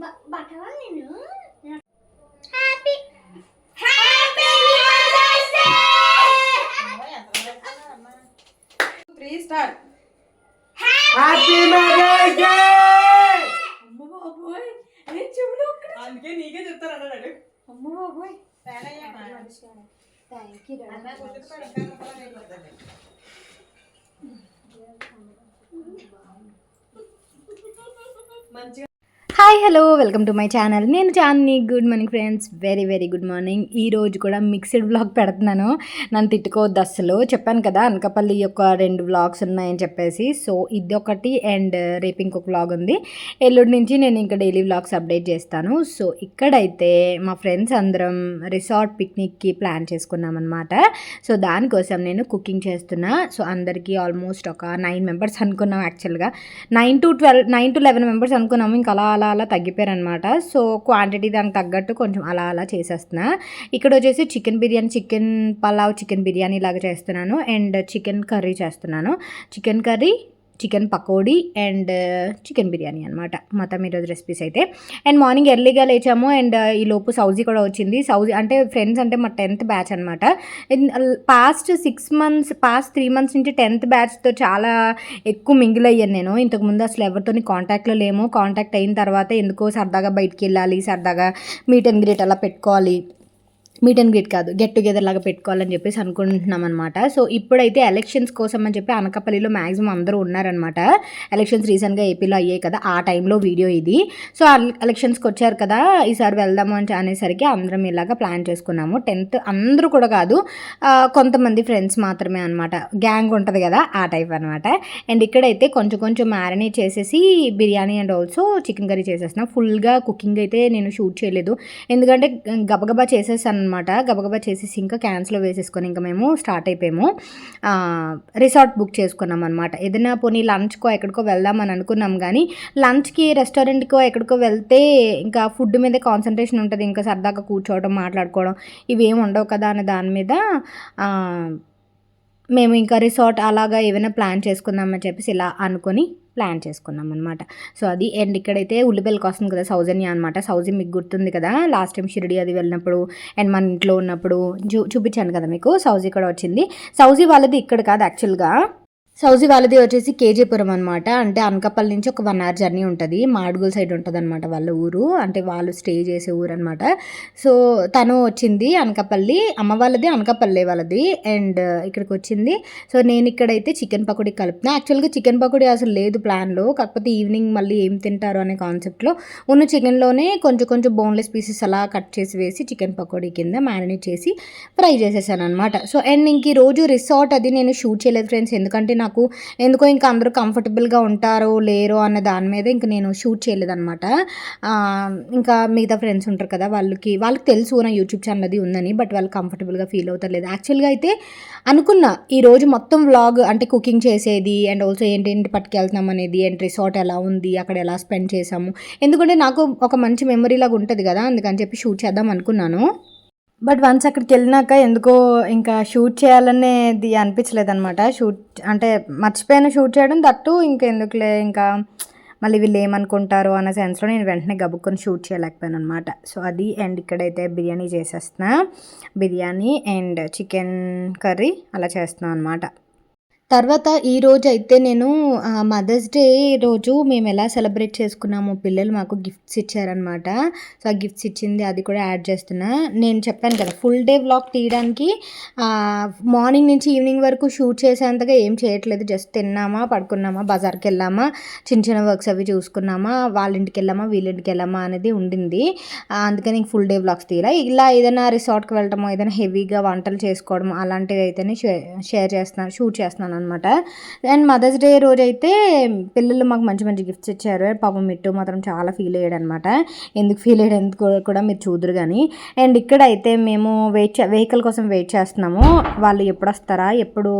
బట్టలు నేను start happy mother's day అమ్మ బాబోయ్ ఏ చెవులు అందుకే నీకే చెప్తారు అన్నాడు అమ్మ బాబోయ్ థ్యాంక్ యూ మంచిగా hi hello welcome to my channel. నేను Chandini. Good morning friends, very very good morning. ఈరోజు కూడా మిక్స్డ్ వ్లాగ్ పెడుతున్నాను. నన్ను తిట్టుకోవద్దు అస్సలు. చెప్పాను కదా అనకాపల్లి యొక్క 2 వ్లాగ్స్ ఉన్నాయని చెప్పేసి. సో ఇది ఒకటి అండ్ రేపు ఇంకొక వ్లాగ్ ఉంది. ఎల్లుండి నుంచి నేను ఇంకా డైలీ వ్లాగ్స్ అప్డేట్ చేస్తాను. సో ఇక్కడైతే మా ఫ్రెండ్స్ అందరం రిసార్ట్ పిక్నిక్కి ప్లాన్ చేసుకున్నాం అనమాట. సో దానికోసం నేను కుకింగ్ చేస్తున్నా. సో అందరికీ ఆల్మోస్ట్ ఒక 9 మెంబర్స్ అనుకున్నాం. యాక్చువల్గా 9 to 11 మెంబర్స్ అనుకున్నాము. ఇంకా అలా తగ్గిపోయారు అనమాట. సో క్వాంటిటీ దానికి తగ్గట్టు కొంచెం అలా చేసేస్తున్నా. ఇక్కడ వచ్చేసి chicken biryani, chicken pulao, chicken biryani లాగా చేస్తున్నాను అండ్ చికెన్ కర్రీ చేస్తున్నాను. Chicken curry, chicken pakodi and chicken biryani అనమాట మొత్తం ఈరోజు రెసిపీస్ అయితే. అండ్ మార్నింగ్ ఎర్లీగా లేచాము అండ్ ఈ లోపు సౌజీ కూడా వచ్చింది. సౌజీ అంటే ఫ్రెండ్స్ అంటే మా 10th బ్యాచ్ అనమాట. పాస్ట్ 3 months నుంచి 10th బ్యాచ్తో చాలా ఎక్కువ మింగిల్ అయ్యాను నేను. ఇంతకుముందు అసలు ఎవరితోని కాంటాక్ట్లో లేము. కాంటాక్ట్ అయిన తర్వాత ఎందుకో సరదాగా బయటికి వెళ్ళాలి, సరదాగా మీట్ అండ్ గ్రీట్ అలా పెట్టుకోవాలి. మీట్ అండ్ గ్రీట్ కాదు, గెట్ టుగెదర్ లాగా పెట్టుకోవాలని చెప్పేసి అనుకుంటున్నాం అనమాట. సో ఇప్పుడైతే ఎలక్షన్స్ కోసం అని చెప్పి అనకాపల్లిలో మ్యాక్సిమం అందరూ ఉన్నారనమాట. ఎలక్షన్స్ రీసెంట్గా ఏపీలో అయ్యాయి కదా, ఆ టైంలో వీడియో ఇది. సో ఎలక్షన్స్కి వచ్చారు కదా, ఈసారి వెళ్దాము అని అనేసరికి అందరం ఇలాగా ప్లాన్ చేసుకున్నాము. 10th అందరూ కూడా కాదు, కొంతమంది ఫ్రెండ్స్ మాత్రమే అనమాట. గ్యాంగ్ ఉంటుంది కదా, ఆ టైప్ అనమాట. అండ్ ఇక్కడైతే కొంచెం మ్యారినేట్ చేసేసి biryani and also chicken curry చేసేసిన. ఫుల్గా కుకింగ్ అయితే నేను షూట్ చేయలేదు, ఎందుకంటే గబగబా చేసేసాను అనమాట. గబగబా చేసేసి ఇంకా క్యాన్స్లో వేసేసుకొని ఇంకా మేము స్టార్ట్ అయిపోయాము. రిసార్ట్ బుక్ చేసుకున్నాం అనమాట. ఏదైనా పోనీ లంచ్కో ఎక్కడికో వెళ్దామని అనుకున్నాం, కానీ లంచ్కి రెస్టారెంట్కో ఎక్కడికో వెళ్తే ఇంకా ఫుడ్ మీదే కాన్సన్ట్రేషన్ ఉంటుంది. ఇంకా సరదాగా కూర్చోవడం, మాట్లాడుకోవడం ఇవేం ఉండవు కదా అనే దాని మీద మేము ఇంకా రిసార్ట్ అలాగా ఏమైనా ప్లాన్ చేసుకుందామని చెప్పేసి ఇలా అనుకొని ప్లాన్ చేసుకున్నాం అనమాట. సో అది. అండ్ ఇక్కడైతే ఉల్లిపాయలు కోసం కదా సౌజన్య అనమాట. సౌజీ మీకు గుర్తుంది కదా, లాస్ట్ టైం షిరిడి అది వెళ్ళినప్పుడు అండ్ మన ఇంట్లో ఉన్నప్పుడు చూపించాను కదా మీకు. సౌజీ కూడా వచ్చింది. సౌజీ వాళ్ళది ఇక్కడ కాదు యాక్చువల్గా. సౌజీ వాళ్ళది వచ్చేసి కేజీపురం అనమాట. అంటే అనకాపల్లి నుంచి ఒక 1 hour జర్నీ ఉంటుంది. మాడుగుల్ సైడ్ ఉంటుంది అనమాట వాళ్ళ ఊరు, అంటే వాళ్ళు స్టే చేసే ఊరు అనమాట. సో తను వచ్చింది అనకాపల్లి. అమ్మ వాళ్ళది అనకాపల్లి వాళ్ళది అండ్ ఇక్కడికి వచ్చింది. సో నేను ఇక్కడైతే చికెన్ పకోడీ కలుపుతున్నా. యాక్చువల్గా చికెన్ పకోడీ అసలు లేదు ప్లాన్లో, కాకపోతే ఈవినింగ్ మళ్ళీ ఏం తింటారు అనే కాన్సెప్ట్లో ఉన్న చికెన్లోనే కొంచెం బోన్లెస్ పీసెస్ అలా కట్ చేసి వేసి చికెన్ పకోడీ కింద మ్యారినేట్ చేసి ఫ్రై చేసేసాను అనమాట. సో అండ్ ఇంక ఈరోజు రిసార్ట్ అది నేను షూట్ చేయలేదు ఫ్రెండ్స్, ఎందుకంటే నాకు ఎందుకో ఇంకా అందరూ కంఫర్టబుల్గా ఉంటారో లేరో అన్న దాని మీద ఇంకా నేను షూట్ చేయలేదన్నమాట. ఇంకా మిగతా ఫ్రెండ్స్ ఉంటారు కదా, వాళ్ళకి తెలుసు నా యూట్యూబ్ ఛానల్ అది ఉందని, బట్ వాళ్ళు కంఫర్టబుల్గా ఫీల్ అవుతారు లేదు. యాక్చువల్గా అయితే అనుకున్నా ఈరోజు మొత్తం వ్లాగ్ అంటే కుకింగ్ చేసేది అండ్ ఆల్సో ఏంటి పట్టుకెళ్తున్నాం అనేది అండ్ రిసార్ట్ ఎలా ఉంది, అక్కడ ఎలా స్పెండ్ చేసాము, ఎందుకంటే నాకు ఒక మంచి మెమరీ లాగా ఉంటుంది కదా, అందుకని చెప్పి షూట్ చేద్దాం అనుకున్నాను. బట్ వన్స్ అక్కడికి వెళ్ళినాక ఎందుకో ఇంకా షూట్ చేయాలనేది అనిపించలేదన్నమాట. షూట్ అంటే మర్చిపోయాను షూట్ చేయడం, దట్టు ఇంకెందుకులే ఇంకా మళ్ళీ వీళ్ళు ఏమనుకుంటారో అన్న సెన్స్లో నేను వెంటనే గబుక్కొని షూట్ చేయలేకపోయాను అనమాట. సో అది. అండ్ ఇక్కడైతే బిర్యానీ చేసేస్తున్నా. బిర్యానీ అండ్ చికెన్ కర్రీ అలా చేస్తున్నాను అనమాట. తర్వాత ఈరోజు అయితే నేను మదర్స్ డే రోజు మేము ఎలా సెలబ్రేట్ చేసుకున్నామో పిల్లలు మాకు గిఫ్ట్స్ ఇచ్చారనమాట. సో ఆ గిఫ్ట్స్ ఇచ్చింది అది కూడా యాడ్ చేస్తున్నా. నేను చెప్పాను కదా ఫుల్ డే వ్లాగ్ తీయడానికి మార్నింగ్ నుంచి ఈవినింగ్ వరకు షూట్ చేసేంతగా ఏం చేయట్లేదు. జస్ట్ తిన్నామా, పడుకున్నామా, బజార్కి వెళ్ళామా, చిన్న వర్క్స్ అవి చూసుకున్నామా, వాళ్ళ ఇంటికి వెళ్ళామా, వీళ్ళింటికి వెళ్ళామా అనేది ఉండింది. అందుకని ఇంక ఫుల్ డే వ్లాగ్స్ తీయాలి. ఇలా ఏదైనా రిసార్ట్కి వెళ్ళటమో, ఏదైనా హెవీగా వంటలు చేసుకోవడం అలాంటివి అయితేనే షూట్ చేస్తున్నాను అనమాట. అండ్ మదర్స్ డే రోజు అయితే పిల్లలు మాకు మంచి గిఫ్ట్స్ ఇచ్చారు. పాపం మిట్టు మాత్రం చాలా ఫీల్ అయ్యాడు అనమాట. ఎందుకు ఫీల్ అయ్యాడు కూడా మీరు చూదురు కానీ. అండ్ ఇక్కడ అయితే మేము వెహికల్ కోసం వెయిట్ చేస్తున్నాము. వాళ్ళు ఎప్పుడు వస్తారా, ఎప్పుడు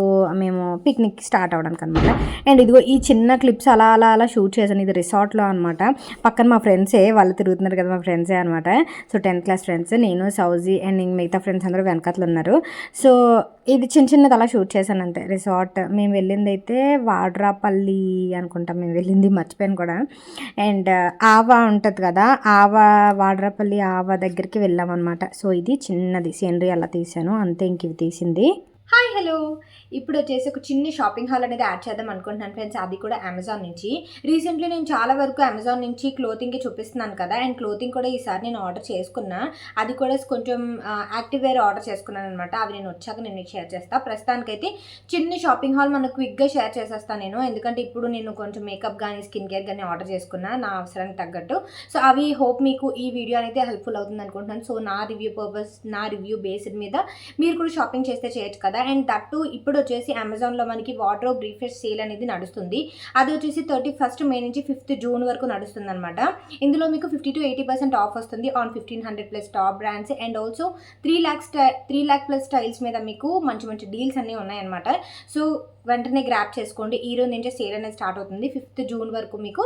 మేము పిక్నిక్ స్టార్ట్ అవ్వడానికి అనమాట. అండ్ ఇదిగో ఈ చిన్న క్లిప్స్ అలా షూట్ చేశాను. ఇది రిసార్ట్లో అనమాట. పక్కన మా ఫ్రెండ్సే, వాళ్ళు తిరుగుతున్నారు కదా, మా ఫ్రెండ్సే అనమాట. సో 10th క్లాస్ ఫ్రెండ్స్, నేను, సౌజీ అండ్ మిగతా ఫ్రెండ్స్ అందరూ వెనకట్లు ఉన్నారు. సో ఇది చిన్నది అలా షూట్ చేశాను అంతే. రిసార్ట్ మేము వెళ్ళింది అయితే వాడ్రాపల్లి అనుకుంటాం మేము వెళ్ళింది, మర్చిపోయాను కూడా. అండ్ ఆవా ఉంటుంది కదా, వాడ్రాపల్లి ఆవా దగ్గరికి వెళ్ళామన్నమాట. సో ఇది చిన్నది సీనరీ అలా తీసాను అంతే, ఇంక ఇవి తీసింది. హాయ్ హలో, ఇప్పుడు వచ్చేసి ఒక చిన్న షాపింగ్ హాల్ అనేది యాడ్ చేద్దాం అనుకుంటున్నాను ఫ్రెండ్స్. అది కూడా అమెజాన్ నుంచి. రీసెంట్లీ నేను చాలా వరకు అమెజాన్ నుంచి క్లోతింగ్కి చూపిస్తున్నాను కదా, అండ్ క్లోతింగ్ కూడా ఈసారి నేను ఆర్డర్ చేసుకున్నా. అది కూడా కొంచెం యాక్టివ్ వేర్ ఆర్డర్ చేసుకున్నాను అనమాట. అవి నేను వచ్చాక నేను మీకు షేర్ చేస్తాను. ప్రస్తుతానికైతే చిన్న షాపింగ్ హాల్ మనకు క్విక్గా షేర్ చేసేస్తాను నేను, ఎందుకంటే ఇప్పుడు నేను కొంచెం మేకప్ కానీ స్కిన్ కేర్ కానీ ఆర్డర్ చేసుకున్నా నా అవసరానికి తగ్గట్టు. సో అవి హోప్ మీకు ఈ వీడియో అనేది హెల్ప్ఫుల్ అవుతుంది అనుకుంటున్నాను. సో నా రివ్యూ బేస్డ్ మీద మీరు కూడా షాపింగ్ చేస్తే చేయొచ్చు కదా. అండ్ దట్టు ఇప్పుడు వచ్చేసి అమెజాన్లో మనకి వార్డ్రోబ్ రీఫ్రెష్ సేల్ అనేది నడుస్తుంది. అది వచ్చేసి 31 మే నుంచి 5 జూన్ వరకు నడుస్తుంది అనమాట. ఇందులో మీకు 50 to 80% ఆఫ్ వస్తుంది on 1500+ top brands. And also 3 lakh plus styles మీద మీకు మంచి మంచి డీల్స్ అన్నీ ఉన్నాయన్నమాట. సో వెంటనే గ్రాప్ చేసుకోండి. ఈ రోజు నుంచే సేల్ అనేది స్టార్ట్ అవుతుంది. 5 జూన్ వరకు మీకు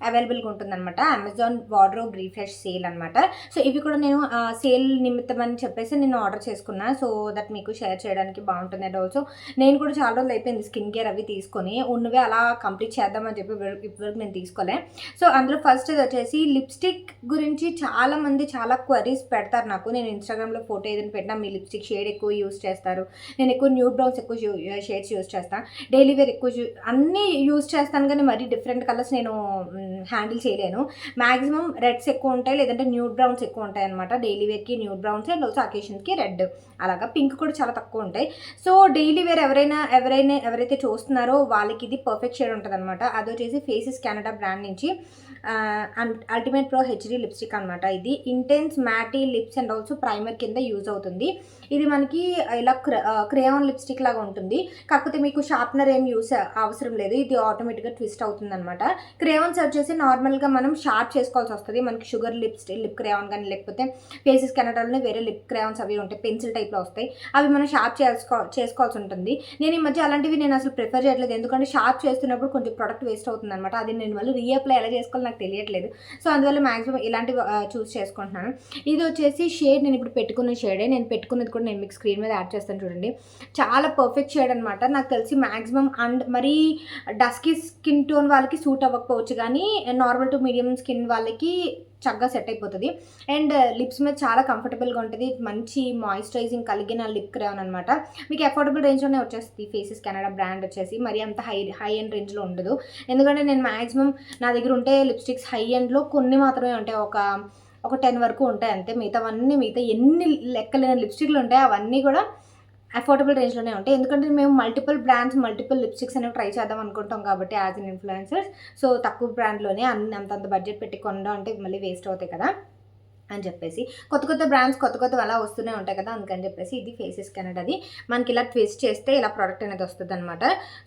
అవైలబుల్గా ఉంటుందన్నమాట. అమెజాన్ వార్డ్రోబ్ రీఫ్రెష్ సేల్ అనమాట. సో ఇవి కూడా నేను సేల్ నిమిత్తం అని చెప్పేసి నేను ఆర్డర్ చేసుకున్నా. సో దట్ మీకు షేర్ చేయడానికి బాగుంటుంది. అండ్ ఆల్సో నేను కూడా చాలా రోజులు అయిపోయింది స్కిన్ కేర్ అవి తీసుకొని, ఉన్నవే అలా కంప్లీట్ చేద్దామని చెప్పి ఇప్పటివరకు నేను తీసుకోలే. సో అందులో ఫస్ట్ వచ్చేసి లిప్స్టిక్ గురించి చాలామంది చాలా క్వరీస్ పెడతారు నాకు. నేను ఇన్స్టాగ్రామ్లో ఫోటో ఏదైనా పెట్టినా మీ లిప్స్టిక్ షేడ్ ఎక్కువ యూస్ చేస్తారు, నేను ఎక్కువ న్యూడ్ బ్రౌన్స్ ఎక్కువ షేడ్స్ యూస్ చేస్తాను, డైలీ వేర్ ఎక్కువ అన్నీ యూజ్ చేస్తాను, కానీ మరీ డిఫరెంట్ కలర్స్ నేను హ్యాండిల్ చేయలేను. మ్యాక్సిమం రెడ్స్ ఎక్కువ ఉంటాయి, లేదంటే న్యూడ్ బ్రౌన్స్ ఎక్కువ ఉంటాయి అనమాట. డైలీ వేర్కి న్యూడ్ బ్రౌన్స్ అండ్ ఆల్సో అకేషన్స్కి రెడ్, అలాగా పింక్ కూడా చాలా తక్కువ ఉంటాయి. సో డైలీ వేర్ ఎవరైతే చూస్తున్నారో వాళ్ళకి ఇది పర్ఫెక్ట్ షేడ్ ఉంటుంది అనమాట. అది వచ్చేసి ఫేసెస్ కెనడా బ్రాండ్ నుంచి అల్టిమేట్ ప్రో హెచ్డీ లిప్స్టిక్ అనమాట. ఇది intense మ్యాటీ lips and also primer కింద యూజ్ అవుతుంది. ఇది మనకి ఇలా క్రేయాన్ లిప్స్టిక్ లాగా ఉంటుంది, కాకపోతే మీకు షార్ప్నర్ ఏం యూస్ అవసరం లేదు, ఇది ఆటోమేటిక్గా ట్విస్ట్ అవుతుంది అనమాట. క్రేయాన్స్ వచ్చేసి నార్మల్గా మనం షార్ప్ చేసుకోవాల్సి వస్తుంది. మనకి షుగర్ లిప్ క్రేయాన్ కానీ లేకపోతే ఫేసెస్ కెనడాలోనే వేరే లిప్ క్రేయాన్స్ అవి ఉంటాయి, పెన్సిల్ టైప్లో వస్తాయి, అవి మనం షార్ప్ చేసుకోవాల్సి ఉంటుంది. నేను ఈ మధ్య అలాంటివి నేను అసలు ప్రిఫర్ చేయట్లేదు, ఎందుకంటే షార్ప్ చేస్తున్నప్పుడు కొంచెం ప్రొడక్ట్ వేస్ట్ అవుతుంది అనమాట. అది నేను మళ్ళీ రీఅప్లై ఎలా చేసుకోవాలో నాకు తెలియట్లేదు. సో అందువల్ల మ్యాక్సిమం ఇలాంటివి చూస్ చేసుకుంటున్నాను. ఇది వచ్చేసి షేడ్ నేను ఇప్పుడు పెట్టుకున్న షేడే, నేను పెట్టుకున్నది కూడా నేను మీకు స్క్రీన్ మీద యాడ్ చేస్తాను చూడండి. చాలా పర్ఫెక్ట్ షేడ్ అనమాట. నాకు తెలిసి మ్యాక్సిమం అండ్ మరీ డస్కీ స్కిన్ టోన్ వాళ్ళకి సూట్ అవ్వకపోవచ్చు, కానీ నార్మల్ టు మీడియం స్కిన్ వాళ్ళకి చక్కగా సెట్ అయిపోతుంది. అండ్ లిప్స్ మీద చాలా కంఫర్టబుల్గా ఉంటుంది. మంచి మాయిశ్చరైజింగ్ కలిగిన లిప్ క్రేయాన్ అనమాట. మీకు అఫోర్డబుల్ రేంజ్లోనే వచ్చేస్తుంది. ఫేసెస్ కెనడా బ్రాండ్ వచ్చేసి మరి అంత హై ఎండ్ రేంజ్లో ఉండదు, ఎందుకంటే నేను మ్యాక్సిమం నా దగ్గర ఉంటే లిప్స్టిక్స్ హై ఎండ్లో కొన్ని మాత్రమే ఉంటాయి, ఒక 10 వరకు ఉంటాయి అంతే. మిగతా ఎన్ని లెక్కలేని లిప్స్టిక్లు ఉంటాయి అవన్నీ కూడా అఫోర్డబుల్ రేంజ్లోనే ఉంటాయి, ఎందుకంటే మేము మల్టిపుల్ బ్రాండ్స్ మల్టిపుల్ లిప్స్టిక్స్ అనేవి ట్రై చేద్దాం అనుకుంటాం కాబట్టి యాజ్ అన్ ఇన్ఫ్లుయెన్సర్స్. సో తక్కువ బ్రాండ్లోనే అంత బడ్జెట్ పెట్టి కొనడం అంటే మళ్ళీ వేస్ట్ అవుతాయి కదా అని చెప్పేసి, కొత్త బ్రాండ్స్ కొత్త అలా వస్తూనే ఉంటాయి కదా, అందుకని చెప్పేసి ఇది ఫేసెస్ కెనడాది. మనకి ఇలా ట్విస్ట్ చేస్తే ఇలా ప్రోడక్ట్ అనేది వస్తుంది అనమాట.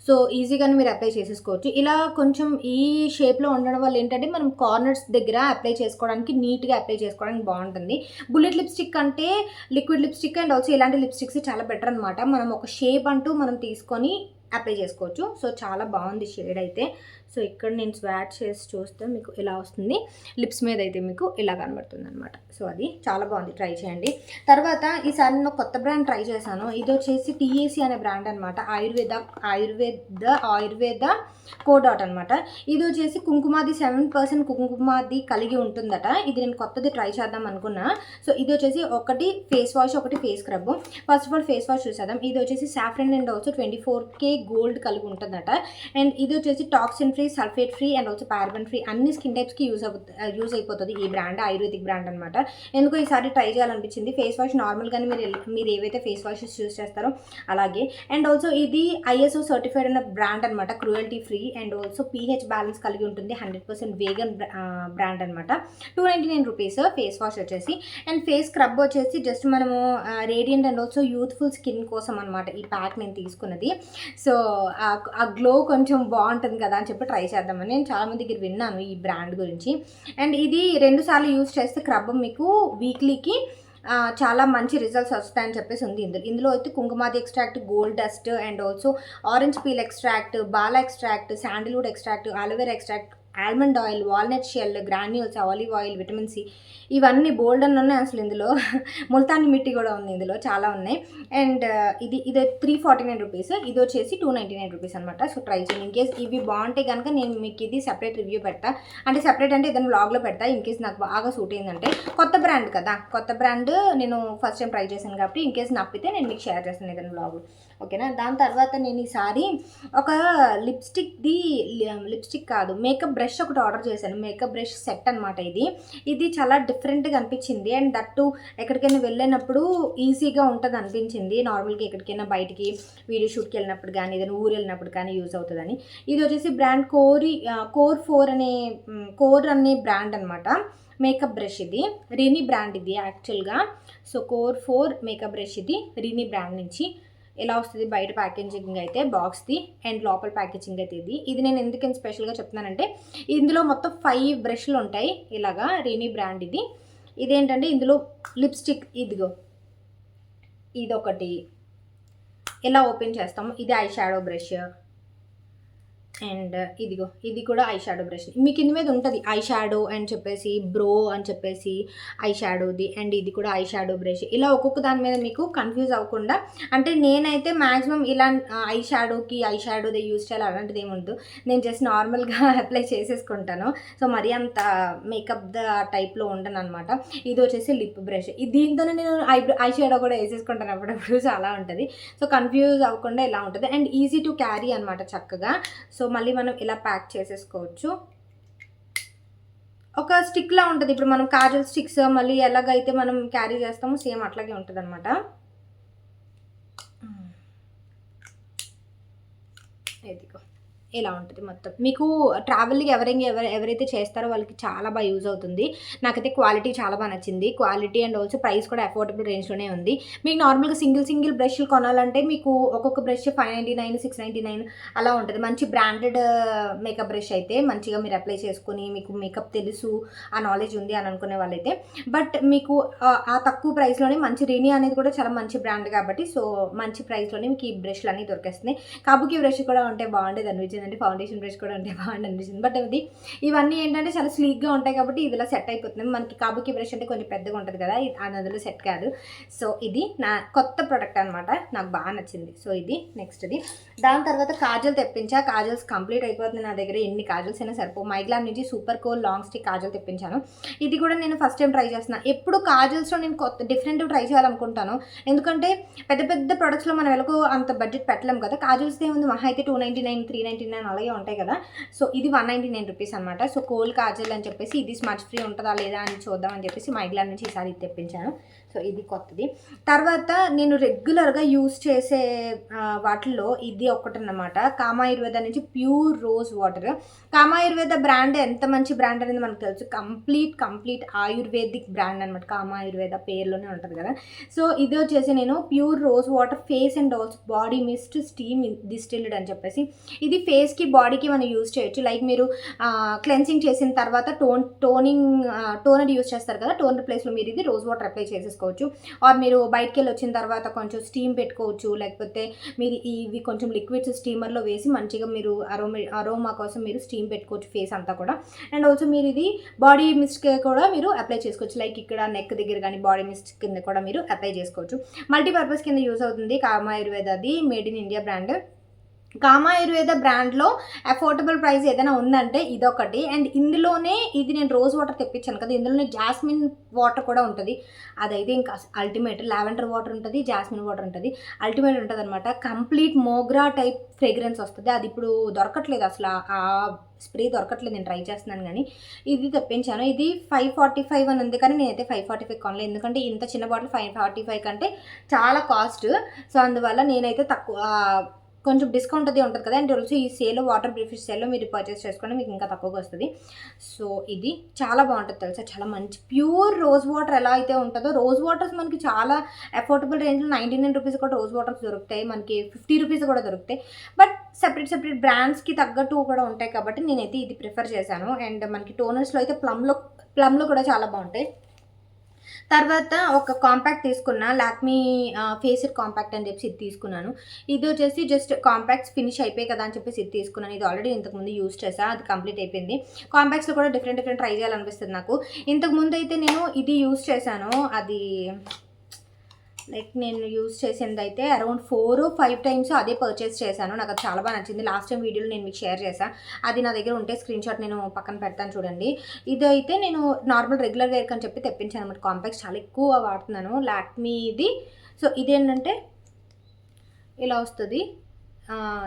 సో ఈజీగానే మీరు అప్లై చేసేసుకోవచ్చు. ఇలా కొంచెం ఈ షేప్లో ఉండడం వల్ల ఏంటంటే మనం కార్నర్స్ దగ్గర అప్లై చేసుకోవడానికి నీట్గా అప్లై చేసుకోవడానికి బాగుంటుంది. బుల్లెట్ లిప్స్టిక్ అంటే లిక్విడ్ లిప్స్టిక్ అండ్ ఆల్సో ఇలాంటి లిప్స్టిక్స్ చాలా బెటర్ అనమాట. మనం ఒక షేప్ అంటూ మనం తీసుకొని అప్లై చేసుకోవచ్చు. సో చాలా బాగుంది షేడ్ అయితే. సో ఇక్కడ నేను స్వాచ్ చేసి చూస్తే మీకు ఇలా వస్తుంది, లిప్స్ మీద అయితే మీకు ఇలా కనబడుతుంది అనమాట. సో అది చాలా బాగుంది, ట్రై చేయండి. తర్వాత ఈసారి నేను కొత్త బ్రాండ్ ట్రై చేశాను. ఇది వచ్చేసి టీఏసీ అనే బ్రాండ్ అనమాట. ఆయుర్వేద కోడాట్ అనమాట. ఇది వచ్చేసి కుంకుమాది 7% కుంకుమాది కలిగి ఉంటుందట. ఇది నేను కొత్తది ట్రై చేద్దాం అనుకున్నా. సో ఇది వచ్చేసి ఒకటి ఫేస్ వాష్, ఒకటి face scrub. First of all face wash చూసేద్దాం. ఇది వచ్చేసి saffron and also 24K gold కలిగి ఉంటుందట. అండ్ ఇది వచ్చేసి toxin free, sulphate free and also paraben free, అన్ని స్కిన్ టైప్స్కి యూజ్ అయిపోతుంది ఈ బ్రాండ్, ఆయుర్వేదిక్ బ్రాండ్ అనమాట. ఎందుకో ఈసారి ట్రై చేయాలనిపించింది. ఫేస్ వాష్ నార్మల్గానే మీరు ఏవైతే ఫేస్ వాషెస్ యూజ్ చేస్తారో అలాగే. అండ్ ఆల్సో ఇది ISO సర్టిఫైడ్ అన్న బ్రాండ్ అనమాట, cruelty free and also pH balance కలిగి ఉంటుంది. 100% వేగన్ బ్రాండ్ అనమాట. 299 రూపీస్ ఫేస్ వాష్ వచ్చేసి. అండ్ ఫేస్ స్క్రబ్ వచ్చేసి జస్ట్ మనము radiant and also youthful skin కోసం అనమాట ఈ ప్యాక్ నేను తీసుకున్నది. సో ఆ గ్లో కొంచెం బాగుంటుంది కదా అని చెప్పి ట్రై చేద్దామని నేను చాలామంది దగ్గర విన్నాను ఈ బ్రాండ్ గురించి. అండ్ ఇది 2 సార్లు యూజ్ చేస్తే స్క్రబ్ మీకు వీక్లీకి చాలా మంచి రిజల్ట్స్ వస్తాయని చెప్పేసి ఉంది. ఇందులో అయితే kumkumadi extract, gold dust and also orange peel extract, bala extract, sandalwood extract, aloe vera extract, almond oil, walnut shell, granules, olive oil, vitamin C, ఇవన్నీ బోల్డ్ అని ఉన్నాయి అసలు ఇందులో. ముల్తాని మిట్టి కూడా ఉంది ఇందులో, చాలా ఉన్నాయి. అండ్ ఇది 349 రూపీస్, ఇది వచ్చేసి 299 రూపీస్ అనమాట. సో ట్రై చేయండి. ఇన్ కేస్ ఇవి బాగుంటే కనుక నేను మీకు ఇది సెపరేట్ రివ్యూ పెడతా, అంటే సెపరేట్ అంటే ఏదైనా వ్లాగ్లో పెడతా. ఇన్ కేస్ నాకు బాగా సూట్ అయిందంటే, కొత్త బ్రాండ్ కదా, కొత్త బ్రాండ్ నేను ఫస్ట్ టైం ట్రై చేశాను కాబట్టి ఇన్ కేస్ నప్పితే నేను మీకు షేర్ చేస్తాను ఏదైనా వ్లాగ్, ఓకేనా. దాని తర్వాత నేను ఈసారి ఒక లిప్స్టిక్ కాదు, మేకప్ బ్రష్ ఒకటి ఆర్డర్ చేశాను. మేకప్ బ్రష్ సెట్ అనమాట. ఇది చాలా డిఫరెంట్గా అనిపించింది. అండ్ దట్టు ఎక్కడికైనా వెళ్ళినప్పుడు ఈజీగా ఉంటుంది అనిపించింది. నార్మల్గా ఎక్కడికైనా బయటికి వీడియో షూట్కి వెళ్ళినప్పుడు కానీ, ఏదైనా ఊరు వెళ్ళినప్పుడు కానీ యూజ్ అవుతుందని. ఇది వచ్చేసి బ్రాండ్ కోర్ అనే బ్రాండ్ అనమాట. మేకప్ బ్రష్ ఇది రినీ బ్రాండ్, ఇది యాక్చువల్గా. సో కోర్ 4 మేకప్ బ్రష్, ఇది రినీ బ్రాండ్ నుంచి. ఎలా వస్తుంది బయట ప్యాకేజింగ్ అయితే బాక్స్ది, అండ్ లోపల ప్యాకేజింగ్ అయితే ఇది నేను ఎందుకని స్పెషల్గా చెప్తున్నానంటే, ఇందులో మొత్తం 5 బ్రష్లు ఉంటాయి ఇలాగా. రినీ బ్రాండ్ ఇదేంటంటే ఇందులో లిప్స్టిక్, ఇదొకటి ఎలా ఓపెన్ చేస్తాము. ఇది ఐ షాడో బ్రష్, అండ్ ఇది కూడా ఐ షాడో బ్రష్. మీకు ఇందు మీద ఉంటుంది ఐ షాడో అని చెప్పేసి, బ్రో అని చెప్పేసి ఐ షాడోది, అండ్ ఇది కూడా ఐ షాడో బ్రష్. ఇలా ఒక్కొక్క దాని మీద మీకు కన్ఫ్యూజ్ అవ్వకుండా, అంటే నేనైతే మ్యాక్సిమం ఇలా ఐ షాడోది యూజ్ చేయాలి అలాంటిది ఏముండదు. నేను జస్ట్ నార్మల్గా అప్లై చేసేసుకుంటాను. సో మరీ అంత మేకప్ టైప్లో ఉండను అనమాట. ఇది వచ్చేసి లిప్ బ్రష్. దీంతోనే నేను ఐ షాడో కూడా వేసేసుకుంటాను అప్పుడప్పుడు, చాలా ఉంటుంది. సో కన్ఫ్యూజ్ అవ్వకుండా ఇలా ఉంటుంది, అండ్ ఈజీ టు క్యారీ అనమాట చక్కగా. సో మళ్ళీ మనం ఇలా ప్యాక్ చేసేసుకోవచ్చు. ఒక స్టిక్లా ఉంటుంది, ఇప్పుడు మనం కాజల్ స్టిక్స్ మళ్ళీ ఎలాగైతే మనం క్యారీ చేస్తామో సేమ్ అట్లాగే ఉంటుంది అనమాట. ఇదిగో ఇలా ఉంటుంది మొత్తం. మీకు ట్రావెల్కి ఎవరైతే చేస్తారో వాళ్ళకి చాలా బాగా యూజ్ అవుతుంది. నాకైతే క్వాలిటీ చాలా బాగా నచ్చింది. క్వాలిటీ అండ్ ఆల్సో ప్రైస్ కూడా అఫోర్డబుల్ రేంజ్లోనే ఉంది. మీకు నార్మల్గా సింగిల్ బ్రష్లు కొనాలంటే మీకు ఒక్కొక్క బ్రష్ 599, 699 అలా ఉంటుంది. మంచి బ్రాండెడ్ మేకప్ బ్రష్ అయితే మంచిగా మీరు అప్లై చేసుకొని, మీకు మేకప్ తెలుసు, ఆ నాలెడ్జ్ ఉంది అని అనుకునే వాళ్ళైతే. బట్ మీకు ఆ తక్కువ ప్రైస్లోనే మంచి రినీ అనేది కూడా చాలా మంచి బ్రాండ్ కాబట్టి, సో మంచి ప్రైస్లోనే మీకు ఈ బ్రష్లు అన్నీ దొరికేస్తున్నాయి. కాబుకి బ్రష్ కూడా ఉంటే బాగుండేది అనిపించింది, అంటే ఫౌండేషన్ బ్రష్ కూడా ఉంటే బాగుంది అనిపిస్తుంది. బట్ ఇవన్నీ ఏంటంటే చాలా స్లీక్గా ఉంటాయి కాబట్టి ఇదిలా సెట్ అయిపోతుంది. మనకి కాబుకి బ్రష్ అంటే కొంచెం పెద్దగా ఉంటుంది కదా, అందులో సెట్ కాదు. సో ఇది నా కొత్త ప్రోడక్ట్ అనమాట, నాకు బాగా నచ్చింది. సో ఇది నెక్స్ట్ది. దాని తర్వాత కాజల్ తెప్పించా. కాజల్స్ కంప్లీట్ అయిపోతుంది నా దగ్గర, ఎన్ని కాజల్స్ అయినా సరిపో. మైగ్లామ్ నుంచి super coal long stick Kajal తెప్పించాను. ఇది కూడా నేను ఫస్ట్ టైం ట్రై చేస్తున్నాను. ఎప్పుడు కాజల్స్లో నేను కొత్త డిఫరెంట్ ట్రై చేయాలనుకుంటాను, ఎందుకంటే పెద్ద ప్రొడక్ట్స్లో మనం ఎలాగో అంత బడ్జెట్ పెట్టలేము కదా. కాజల్స్ ఏముంది, మహా అయితే 299, 399 అలాగే ఉంటాయి కదా. సో ఇది 199 రూపీస్ అనమాట. సో కోల్ కాజల్ అని చెప్పేసి, ఇది స్మచ్ ఫ్రీ ఉంటుందా లేదా అని చూద్దామని చెప్పేసి మైగ్లామ్ నుంచి ఈసారి ఇది తెప్పించాను. సో ఇది కొత్తది. తర్వాత నేను రెగ్యులర్గా యూజ్ చేసే వాటిల్లో ఇది ఒకటన్నమాట. కామాయుర్వేద నుంచి ప్యూర్ రోజ్ వాటర్. కామాయుర్వేద బ్రాండ్ ఎంత మంచి బ్రాండ్ అనేది మనకు తెలుసు. కంప్లీట్ ఆయుర్వేదిక్ బ్రాండ్ అనమాట. కామాయుర్వేద పేర్లోనే ఉంటుంది కదా. సో ఇది వచ్చేసి నేను pure rose water face and also body mist steam distilled అని చెప్పేసి, ఇది ఫేస్కి బాడీకి మనం యూజ్ చేయొచ్చు. లైక్ మీరు క్లెన్సింగ్ చేసిన తర్వాత టోనర్ యూజ్ చేస్తారు కదా, టోనర్ ప్లేస్లో మీరు ఇది రోజ్ వాటర్ అప్లై చేసేసుకోవచ్చు. ఆర్ మీరు బయటికి వెళ్ళి వచ్చిన తర్వాత కొంచెం స్టీమ్ పెట్టుకోవచ్చు, లేకపోతే మీరు ఇవి కొంచెం లిక్విడ్స్ స్టీమర్లో వేసి మంచిగా మీరు అరోమా కోసం మీరు స్టీమ్ పెట్టుకోవచ్చు ఫేస్ అంతా కూడా. అండ్ ఆల్సో మీరు ఇది బాడీ మిస్ట్కి కూడా మీరు అప్లై చేసుకోవచ్చు. లైక్ ఇక్కడ నెక్ దగ్గర కానీ బాడీ మిస్ట్ కింద కూడా మీరు అప్లై చేసుకోవచ్చు. మల్టీపర్పస్ కింద యూజ్ అవుతుంది. కామాయుర్వేదది మేడ్ ఇన్ ఇండియా బ్రాండ్. కామాయుర్వేద బ్రాండ్లో అఫోర్డబుల్ ప్రైస్ ఏదైనా ఉందంటే ఇదొకటి. అండ్ ఇందులోనే ఇది నేను రోజ్ వాటర్ తెప్పించాను కదా, ఇందులోనే జాస్మిన్ వాటర్ కూడా ఉంటుంది. అదైతే ఇంకా అల్టిమేట్. లావెండర్ వాటర్ ఉంటుంది, జాస్మిన్ వాటర్ ఉంటుంది, అల్టిమేట్ ఉంటుంది అనమాట. కంప్లీట్ మోగ్రా టైప్ ఫ్రేగ్రెన్స్ వస్తుంది. అది ఇప్పుడు దొరకట్లేదు అసలు, ఆ స్ప్రే దొరకట్లేదు. నేను ట్రై చేస్తున్నాను కానీ ఇది తెప్పించాను. ఇది 545 అని ఉంది, కానీ నేనైతే 545 కొనలేదు, ఎందుకంటే ఇంత చిన్న బాటిల్ 545 కంటే చాలా కాస్ట్. సో అందువల్ల నేనైతే తక్కువ, కొంచెం డిస్కౌంట్ అది ఉంటుంది కదా. అండ్ ఆల్సో ఈ సేల్లో, వాటర్ బ్రీఫిష్ సేల్లో మీరు పర్చేస్ చేసుకోండి, మీకు ఇంకా తక్కువగా వస్తుంది. సో ఇది చాలా బాగుంటుంది తెలుసా, చాలా మంచి ప్యూర్ రోజ్ వాటర్ ఎలా అయితే ఉంటుందో. రోజ్ వాటర్స్ మనకి చాలా అఫోర్డబుల్ రేంజ్లో 99 రూపీస్ కూడా రోజ్ వాటర్స్ దొరుకుతాయి, మనకి 50 రూపీస్ కూడా దొరుకుతాయి. బట్ సెపరేట్ బ్రాండ్స్కి తగ్గట్టు కూడా ఉంటాయి కాబట్టి నేనైతే ఇది ప్రిఫర్ చేశాను. అండ్ మనకి టోనర్స్లో అయితే ప్లమ్లో కూడా చాలా బాగుంటాయి. తర్వాత ఒక కాంపాక్ట్ తీసుకున్నా, లాక్మీ ఫేసర్ కాంపాక్ట్ అని చెప్పి ఇది తీసుకున్నాను. ఇది వచ్చేసి జస్ట్ కాంపాక్ట్స్ ఫినిష్ అయిపోయి కదా అని చెప్పేసి ఇది తీసుకున్నాను. ఇది ఆల్రెడీ ఇంతకుముందు యూస్ చేసా, అది కంప్లీట్ అయిపోయింది. కాంపాక్ట్స్లో కూడా డిఫరెంట్ ట్రై చేయాలనిపిస్తుంది నాకు. ఇంతకుముందు అయితే నేను ఇది యూస్ చేశాను, అది లైక్ నేను యూజ్ చేసింది అయితే అరౌండ్ 4 or 5 టైమ్స్ అదే పర్చేస్ చేశాను. నాకు అది చాలా బాగా నచ్చింది. లాస్ట్ టైం వీడియోలో నేను మీకు షేర్ చేశాను, అది నా దగ్గర ఉంటే స్క్రీన్ షాట్ నేను పక్కన పెడతాను చూడండి. ఇదైతే నేను నార్మల్ రెగ్యులర్ వేర్కి అని చెప్పి తెప్పించాను అనమాట. కాంపాక్ట్స్ చాలా ఎక్కువ వాడుతున్నాను లాక్మీది. సో ఇదేంటంటే ఇలా వస్తుంది,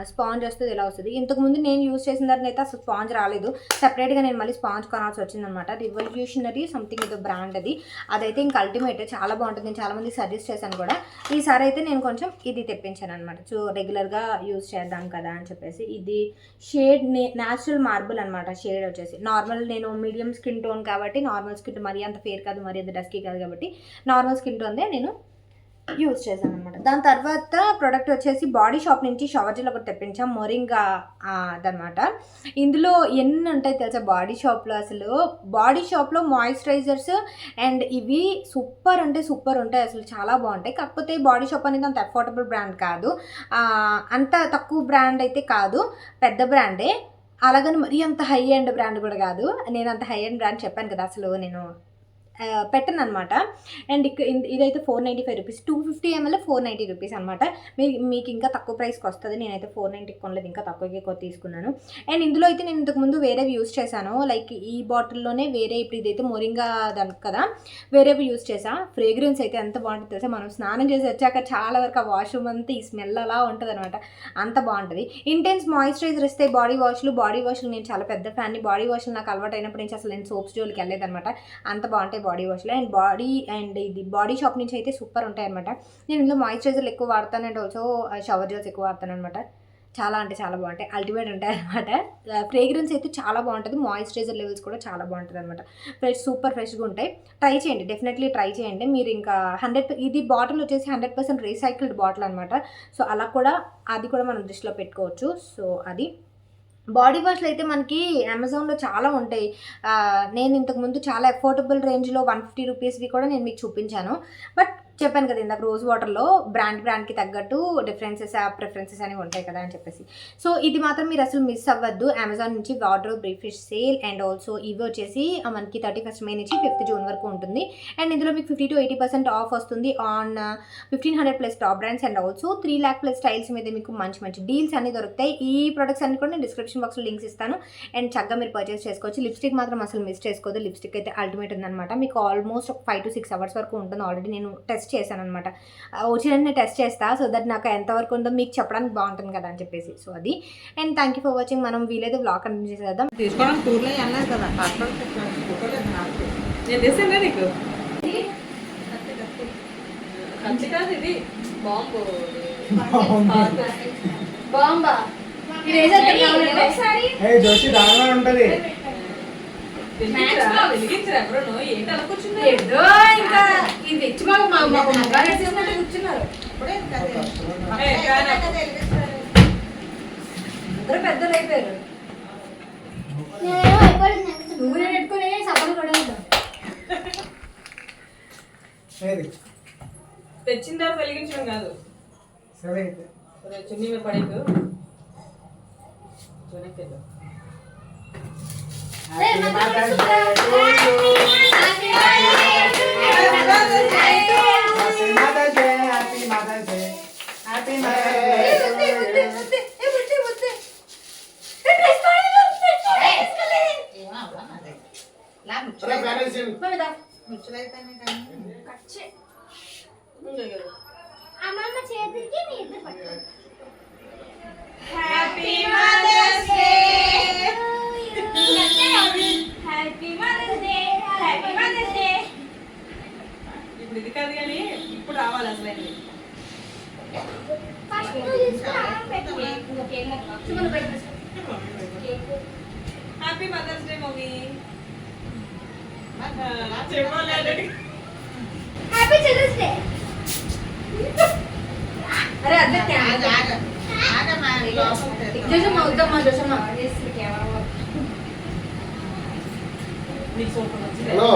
స్పాంజ్ వస్తుంది, ఇలా వస్తుంది. ఇంతకుముందు నేను యూజ్ చేసిన దాన్ని అయితే అసలు స్పాంజ్ రాలేదు, సెపరేట్గా నేను మళ్ళీ స్పాంజ్ కొనాల్సి వచ్చిందనమాట. రివల్యూషనరీ సంథింగ్ ఏదో బ్రాండ్ అదైతే ఇంకా అల్టిమేట్, చాలా బాగుంటుంది. నేను చాలామంది సజెస్ట్ చేశాను కూడా. ఈసారి అయితే నేను కొంచెం ఇది తెప్పించాను అనమాట. సో రెగ్యులర్గా యూజ్ చేద్దాం కదా అని చెప్పేసి. ఇది షేడ్ న్యాచురల్ మార్బుల్ అనమాట. షేడ్ వచ్చేసి నార్మల్, నేను మీడియం స్కిన్ టోన్ కాబట్టి, నార్మల్ స్కిన్ మరీ అంత ఫేర్ కాదు, మరీ అంత డస్కీ కాదు కాబట్టి నార్మల్ స్కిన్ టోన్దే నేను యూజ్ చేశాను అనమాట. దాని తర్వాత ప్రోడక్ట్ వచ్చేసి బాడీ షాప్ నుంచి షవర్ జెల్ ఒకటి తెప్పించాం, మొరింగా అదనమాట. ఇందులో ఎన్ని ఉంటాయి తెలుసా బాడీ షాప్లో. అసలు బాడీ షాప్లో మాయిశ్చరైజర్స్ అండ్ ఇవి సూపర్ అంటే సూపర్ ఉంటాయి, అసలు చాలా బాగుంటాయి. కాకపోతే బాడీ షాప్ అనేది అంత అఫోర్డబుల్ బ్రాండ్ కాదు, అంత తక్కువ బ్రాండ్ అయితే కాదు, పెద్ద బ్రాండే. అలాగని మరీ అంత హై ఎండ్ బ్రాండ్ కూడా కాదు. నేను అంత హై ఎండ్ బ్రాండ్ చెప్పాను కదా, అసలు నేను పెట్టను అనమాట. అండ్ ఇదైతే 495 రూపీస్, 250 ml 490 రూపీస్ అనమాట. మీకు ఇంకా తక్కువ ప్రైస్కి వస్తుంది. నేనైతే 490 కొనలేదు, ఇంకా తక్కువకి తీసుకున్నాను. అండ్ ఇందులో అయితే నేను ఇంతకుముందు వేరేవి యూస్ చేశాను, లైక్ ఈ బాటిల్లోనే వేరే, ఇప్పుడు ఇదైతే మొరింగా దానికి కదా, వేరేవి యూస్ చేసా. ఫ్రేగ్రెన్స్ అయితే ఎంత బాగుంటుంది తెలుసా, మనం స్నానం చేసి వచ్చాక చాలా వరకు ఆ వాష్రూమ్ అంతా ఈ స్మెల్ అలా ఉంటుంది అనమాట, అంత బాగుంటుంది. ఇంటెన్స్ మాయిశ్చరైజర్ ఇస్తే బాడీ వాష్లు నేను చాలా పెద్ద ఫ్యాన్ని. బాడీ వాష్లు నాకు అలవాటు అయినప్పటి నుంచి అసలు నేను సోప్స్ జోలికి వెళ్ళలేదు అనమాట, అంత బాగుంటాయి బాడీ వాష్లో. అండ్ ఇది బాడీ షాప్ నుంచి అయితే సూపర్ ఉంటాయి అనమాట. నేను ఇందులో మాయిశ్చరైజర్లు ఎక్కువ వాడతాను అండ్ ఆల్సో షవర్ జెల్స్ ఎక్కువ వాడతాను అనమాట. చాలా అంటే చాలా బాగుంటాయి, అల్టిమేట్ ఉంటాయి అనమాట. ఫ్రేగ్రెన్స్ అయితే చాలా బాగుంటుంది, మాయిశ్చరైజర్ లెవెల్స్ కూడా చాలా బాగుంటుంది అనమాట. సూపర్ ఫ్రెష్గా ఉంటాయి. ట్రై చేయండి, డెఫినెట్లీ ట్రై చేయండి. మీరు ఇంకా 100, ఇది బాటిల్ వచ్చేసి 100% రీసైకిల్డ్ బాటిల్ అనమాట. సో అలా కూడా అది కూడా మనం దృష్టిలో పెట్టుకోవచ్చు. సో అది బాడీ వాష్లు అయితే మనకి అమెజాన్లో చాలా ఉంటాయి. నేను ఇంతకుముందు చాలా అఫోర్డబుల్ రేంజ్లో 150 రూపీస్వి కూడా నేను మీకు చూపించాను. బట్ చెప్పాను కదా ఇందాక, రోజ్ వాటర్లో బ్రాండ్కి తగ్గట్టు ప్రిఫరెన్సెస్ అనేవి ఉంటాయి కదా అని చెప్పేసి. సో ఇది మాత్రం మీరు అసలు మిస్ అవ్వద్దు. అమెజాన్ నుంచి wardrobe refresh sale. And also ఇవి వచ్చేసి మనకి 31st May నుంచి 5th June వరకు ఉంటుంది. అండ్ ఇందులో మీకు 50 to 80% ఆఫ్ వస్తుంది on 1500+ top brands. And also 3 lakh+ styles మీద మీకు మంచి డీల్స్ అన్ని దొరుకుతాయి. ఈ ప్రొడక్ట్స్ అన్ని కూడా నేను డిస్క్రిప్షన్ బాక్స్లో లింక్స్ ఇస్తాను, అండ్ చక్కగా మీరు పర్చేస్ చేసుకోవచ్చు. లిప్స్టిక్ మాత్రం అసలు మిస్ చేసుకోవద్దు. లిప్స్టిక్ అయితే అల్టిమేట్ ఉందన్నమాట. మీకు ఆల్మోస్ట్ 5 to 6 hours వరకు ఉంటుంది. ఆల్రెడీ నేను టెస్ట్ చేశాను అనమాట, వచ్చిన టెస్ట్ చేస్తా, సో దట్ నాకు ఎంతవరకు ఉందో మీకు చెప్పడానికి బాగుంటుంది కదా అని చెప్పేసి. సో అది. And thank you for watching. మనం వీలైతే వ్లాగ్ కంటిన్యూ చేసేద్దాం. తీసుకోవడానికి టూర్లో అన్నారు కదా, నేను తెస్తాను నీకు. కంచి కాదు ఇది, బాంబా జోషి దానిలో ఉంటది. వెలిగించరా ఎవరు, ఏంటి అలా కూర్చున్నారు? ఏదో ఇంకా ఇది తెచ్చి మాకు కూర్చున్నారు. అందరూ పెద్దలు అయిపోయారు. నువ్వు నేను పెట్టుకుని సపోర్ట్ కూడా తెచ్చిన తర్వాత వెలిగించడం కాదు. సరే అయితే చున్నీ మీద పడేకు. అమ్మమ్మ చేతికి మీ ఇద్దరు పట్టారు. Happy mothers Day, happy mothers Day, happy mothers Day. ఇప్పుడు ఇది కాదు కానీ ఇప్పుడు రావాలి అసలు. ఫస్ట్ తీసుకురా పెట్టు. Happy mothers day mummy. చెప్పాలి. Happy children's day. అరే అదే జోసమ్మ వద్దమ్మా, జోసమ్మ నీకు సోపు వచ్చింది. హలో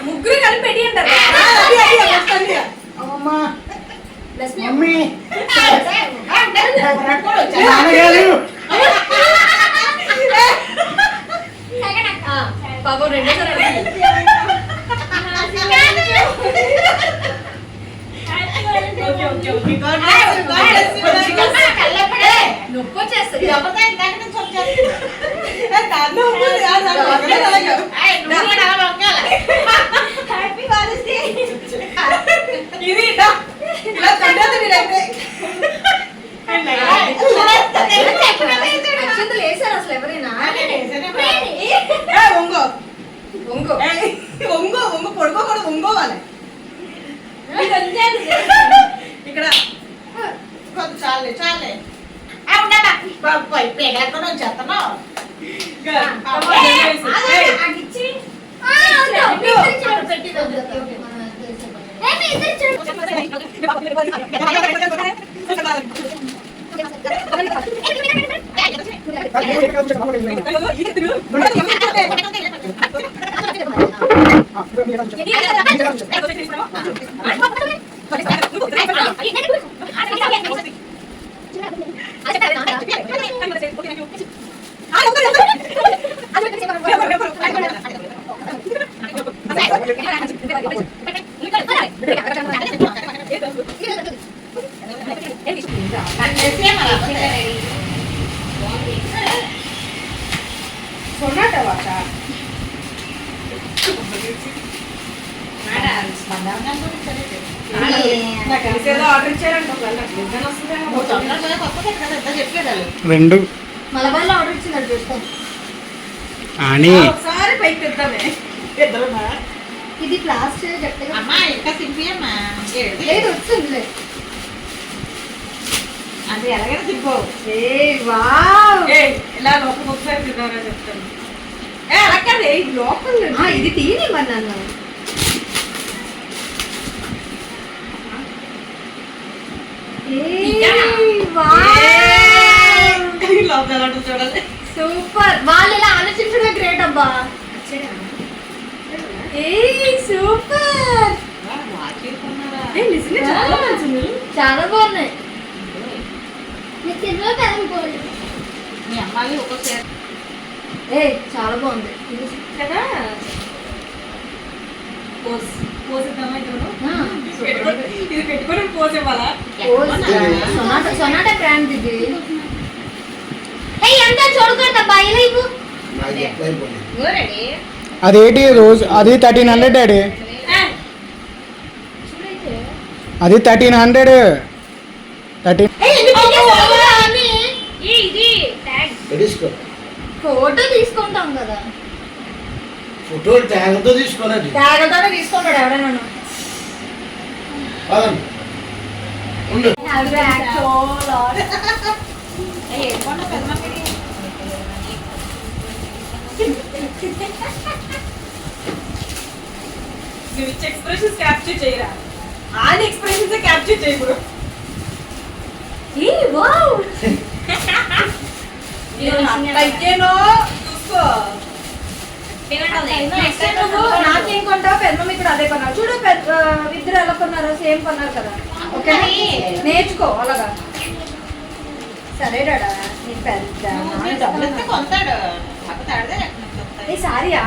ముగ్గురు కలిపి పెట్టి అంటారు. మమ్మీ బాబు రెండోసారి నొప్పి వచ్చేస్తుంది. అక్షంతలు వేసారు అసలు ఎవరైనా? ఒంగో పడుకోకూడదు, ఒంగోవాలి ఇక్కడ. చాలే చాలే చెత్తను రెండు మలబార్లో ఆర్డర్ ఇచ్చిందండి చూస్తాం. అని ఇది ప్లాస్టిక్ లేదు వచ్చింది. అది ఎలాగైనా తిప్పవు. ఇలా లోపల ఒకసారి తిన్నారా చెప్తాను. లోపల ఇది తీయనివ్వండి అన్న. చూడాలి. సూపర్. వాళ్ళు ఇలా ఆలోచించడమే గ్రేట్ అబ్బా. సూపర్. చాలా బాగున్నాయి. మీ అమ్మాయి ఒక్కొక్కసారి చాలా బాగుంది కదా. ఇది పెట్టుకొని పోస్ ఇవ్వాలా? సొనాటా బ్రాండ్ ఇది. ఎంత చూడకూడదబ్బా ఇలా ఇవ్వు. అదేంటి రోజు అది 1300 డాడీ, అది 1300. ఫోటో తీసుకుంటాం కదా. ఫోటో ట్యాగ్తో తీసుకోనండి. ట్యాగ్తోనే తీసుకుంటాడు ఎవరైనా. నువ్వు ఇచ్చే ఎక్స్ప్రెషన్స్ క్యాప్చర్ చేయరా? ఆని ఎక్స్ప్రెషన్స్ క్యాప్చర్ చేయకూడదు. అట్లయితేనో చూసుకో. నాకేం కొంటావు? పెద్ద ఇక్కడ అదే కొన్నారు చూడు. ఇద్దరు ఎలా కొన్నారు? సేమ్ కొన్నారు కదా. ఓకే నేర్చుకో అలాగా. సరే డాడా నీకు పెద్ద కొంటాడు. సారియా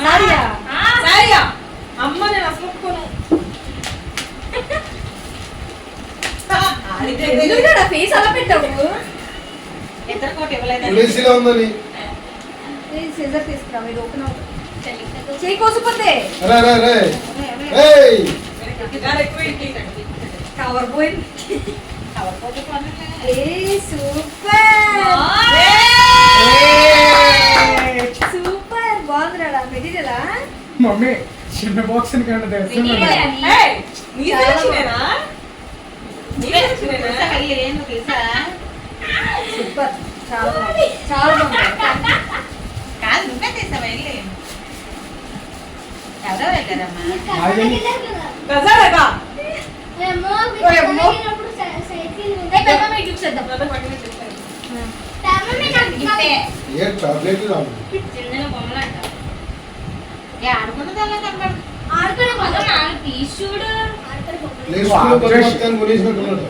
సారియా సారియా అమ్మ నేను అసలు ఒప్పుకోను. ఫేస్ అలా పెట్టావు. ఇద్దరు కోటి ఇవ్వలేదు. సీజర్ తీసుకురా. మీరు ఓపెన్ అవుతుంది. చేయి కోసిపోతే కవర్ పోయింది. సూపర్ బాగుందిరా మెటీరియలా మమ్మీ చిన్న బాక్స్ సూపర్ చాలా బాగుంది చాలా బాగుంది కాదు నువ్వే తీసావా వెళ్ళి ఎవరో వెళ్ళారమ్మా ఏ చాక్లెట్ రాదు చిన్న బొమ్మలు అంట ఆడుకున్నది అలా కనబడదు ఆడుకునే బొమ్మ నాలుగు పీస్ చూడు ప్లేస్ మొత్తం గునేసినట్టున్నాడు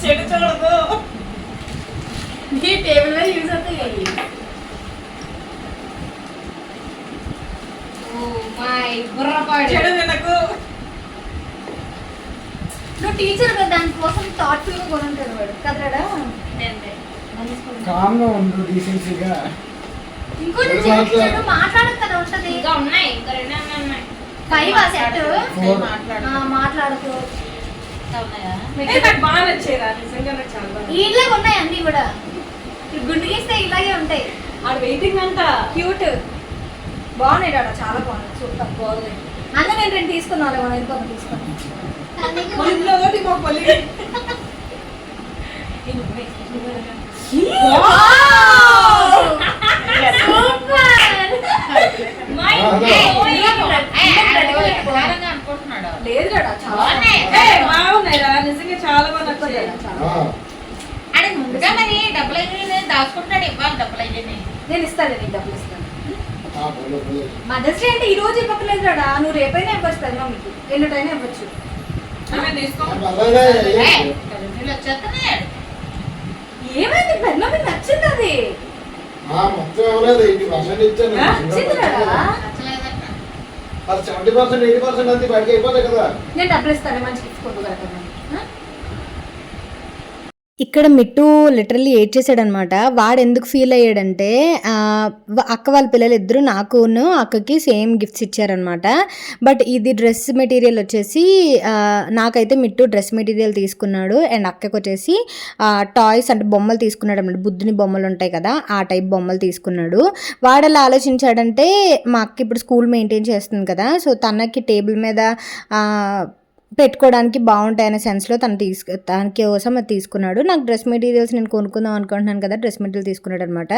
చెడు చూడదు నీ టేబుల్ మీద యూజ్ అవుతాయి చెడు తినకు నువ్వు టీచర్ కదా దానికోసం థాట్ఫుల్ గా కొనుంటాడు వాడు కదరా కామ్గా ఉండు డీసెన్సీగా. ఇంకోటి మాట్లాడదు కదా ఉంటది ఇంకా ఉన్నాయి ఇంకా 2 ఉన్నాయి 5 సెట్ మాట్లాడు మాట్లాడుతూ ఉన్నాయా నాకు బాగా నచ్చేదా నిజంగా నాకు చాలా బాగా ఇలాగే ఉన్నాయి అన్ని కూడా గుండు గీస్తే ఇలాగే ఉంటాయి ఆడు వెయిటింగ్ అంట క్యూట్ బాగున్నాయి డాడా చాలా బాగున్నాయి సూపర్ బాగున్నాయి అన్న నేను 2 తీసుకున్నాను మనం ఇంకొక తీసుకున్నాను ఇంట్లో ఒకటి మాకు మళ్ళీ అనుకుంటున్నాడు లేదు డాడా చాలా బాగున్నాయిరా నిజంగా చాలా బాగా నచ్చాయి అని ముందుగా మరి డబ్బులు అయితే దాచుకుంటాడు ఇవ్వాలి డబ్బులు అయితే నేను ఇస్తాను నీకు డబ్బులు ఇస్తాను మదర్స్ డే అంటే ఈ రోజు ఇవ్వట్లేదు డాడా నువ్వు రేపైనా ఇవ్వచ్చు కదా మీకు ఎన్నిటైనా ఇవ్వచ్చు తీసుకో వచ్చేస్తున్నాడు ఏమైంది పెద్ద మీకు నచ్చింది అది మొత్తం ఇవ్వలేదు 80% ఇచ్చాను నచ్చింది డాడా నచ్చలేదట 70% 80% అంతే బయటకి అయిపోతాయి కదా నేను డబ్బులు ఇస్తాను మంచి గిఫ్ట్ కొట్టుకోగలుగుతాను ఇక్కడ మిట్టు లిటరల్లీ ఏడ్చేసాడనమాట. వాడు ఎందుకు ఫీల్ అయ్యాడంటే అక్క వాళ్ళ పిల్లలు ఇద్దరు నాకును అక్కకి సేమ్ గిఫ్ట్స్ ఇచ్చారనమాట. బట్ ఇది డ్రెస్ మెటీరియల్ వచ్చేసి నాకైతే మిట్టు డ్రెస్ మెటీరియల్ తీసుకున్నాడు అండ్ అక్కకి వచ్చేసి టాయ్స్ అంటే బొమ్మలు తీసుకున్నాడు అనమాట. బుద్ధుని బొమ్మలు ఉంటాయి కదా ఆ టైప్ బొమ్మలు తీసుకున్నాడు. వాడు అలా ఆలోచించాడంటే మా అక్క ఇప్పుడు స్కూల్ మెయింటైన్ చేస్తుంది కదా సో తనకి టేబుల్ మీద పెట్టుకోవడానికి బాగుంటాయనే సెన్స్లో తనకి కోసం అది తీసుకున్నాడు. నాకు డ్రెస్ మెటీరియల్స్ నేను కొనుక్కుందాం అనుకుంటున్నాను కదా డ్రెస్ మెటీరియల్ తీసుకున్నాడు అనమాట.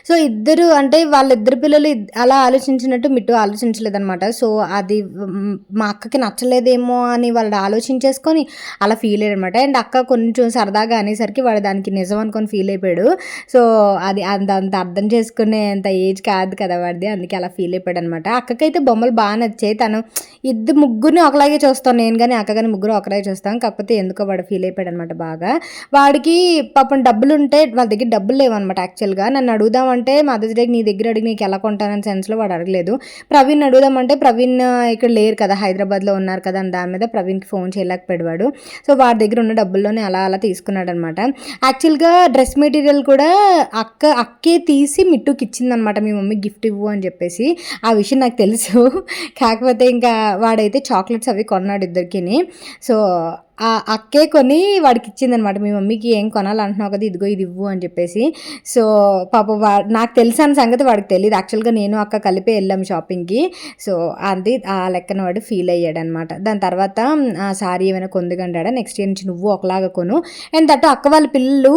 సో ఇద్దరు అంటే వాళ్ళిద్దరు పిల్లలు అలా ఆలోచించినట్టు మిట్టు ఆలోచించలేదనమాట. సో అది మా అక్కకి నచ్చలేదేమో అని వాళ్ళు ఆలోచించేసుకొని అలా ఫీల్ అయ్యాడు అనమాట. అండ్ అక్క కొంచెం సరదాగా అనేసరికి వాడు దానికి నిజం అనుకొని ఫీల్ అయిపోయాడు. సో అది అంత అర్థం చేసుకునే అంత ఏజ్ కాదు కదా వాడిది, అందుకే అలా ఫీల్ అయిపోయాడు అనమాట. అక్కకైతే బొమ్మలు బాగా నచ్చాయి. తను ముగ్గురిని ఒకలాగే చూస్తాను నేను కానీ అక్క కానీ ముగ్గురు ఒకరే చూస్తాం. కాకపోతే ఎందుకో వాడు ఫీల్ అయిపోయాడు అనమాట బాగా. వాడికి పాపం డబ్బులు ఉంటే వాళ్ళ దగ్గర డబ్బులు లేవన్నమాట. యాక్చువల్గా నన్ను అడుగుదామంటే మదర్స్ డేకి నీ దగ్గర అడిగి నీకు ఎలా కొంటానని సెన్స్లో వాడు అడగలేదు. ప్రవీణ్ అడుగుదామంటే ప్రవీణ్ ఇక్కడ లేరు కదా హైదరాబాద్లో ఉన్నారు కదా అని దాని మీద ప్రవీణ్కి ఫోన్ చేయలేకపోయాడు. సో వాడి దగ్గర ఉన్న డబ్బుల్లోనే అలా తీసుకున్నాడు అనమాట. యాక్చువల్గా డ్రెస్ మెటీరియల్ కూడా అక్కే తీసి మిట్టుకి ఇచ్చిందనమాట. మీ మమ్మీ గిఫ్ట్ ఇవ్వు అని చెప్పేసి. ఆ విషయం నాకు తెలుసు. కాకపోతే ఇంకా వాడైతే చాక్లెట్స్ అవి కొన్నాడు ఇద్దరికి. సో ఆ అక్కే కొని వాడికి ఇచ్చిందనమాట. మీ మమ్మీకి ఏం కొనాలంటున్నావు కదా ఇదిగో ఇది ఇవ్వు అని చెప్పేసి. సో పాప నాకు తెలుసు అన్న సంగతి వాడికి తెలియదు. యాక్చువల్గా నేను అక్క కలిపే వెళ్ళాం షాపింగ్కి. సో అది ఆ లెక్కన వాడు ఫీల్ అయ్యాడనమాట. దాని తర్వాత సారీ ఏమైనా కొందుగంటాడా నెక్స్ట్ ఇయర్ నుంచి నువ్వు ఒకలాగా కొను. అండ్ దట్ అక్క వాళ్ళ పిల్లలు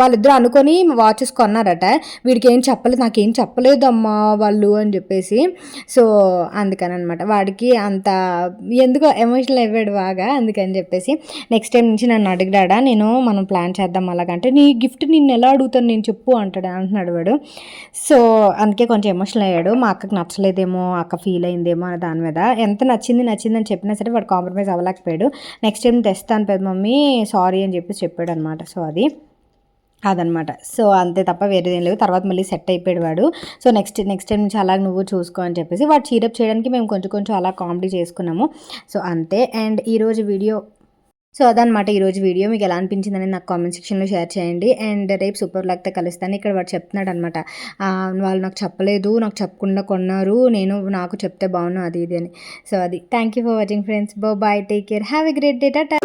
వాళ్ళిద్దరూ అనుకొని వాచెస్ కొన్నారట. వీడికి ఏం చెప్పలేదు, నాకేం చెప్పలేదు అమ్మా వాళ్ళు అని చెప్పేసి. సో అందుకని అనమాట వాడికి అంత ఎందుకో ఎమోషనల్ అయిపోయాడు బాగా. అందుకని చెప్పేసి నెక్స్ట్ టైం నుంచి నన్ను అడిగాడా మనం ప్లాన్ చేద్దాం అలాగంటే నీ గిఫ్ట్ నిన్ను ఎలా అడుగుతాను నేను చెప్పు అంటున్నాడు వాడు. సో అందుకే కొంచెం ఎమోషనల్ అయ్యాడు. మా అక్కకి నచ్చలేదేమో అక్క ఫీల్ అయిందేమో అని దాని మీద. ఎంత నచ్చిందని చెప్పినా సరే వాడు కాంప్రమైజ్ అవ్వలేకపోయాడు. నెక్స్ట్ టైం తెస్తాను పెద్ద మమ్మీ సారీ అని చెప్పాడు అనమాట. సో అదనమాట. సో అంతే తప్ప వేరేదేం లేవు. తర్వాత మళ్ళీ సెట్ అయిపోయాడు వాడు. సో నెక్స్ట్ టైం నుంచి అలా నువ్వు చూసుకో అని చెప్పేసి వాడు చీరప్ చేయడానికి మేము కొంచెం అలా కామెడీ చేసుకున్నాము. సో అంతే. అండ్ ఈరోజు వీడియో సో అదనమాట ఈరోజు వీడియో. మీకు ఎలా అనిపించింది అనేది నాకు కామెంట్ సెక్షన్లో షేర్ చేయండి. అండ్ రేపు సూపర్ లాగ్తో కలుస్తాను. ఇక్కడ వాడు చెప్తున్నాడు అనమాట, వాళ్ళు నాకు చెప్పలేదు, నాకు చెప్పకుండా కొన్నారు, నాకు చెప్తే బాగున్నాను అది ఇది అని. సో అది thank you for watching friends. Bye, take care, have a great day, Tata.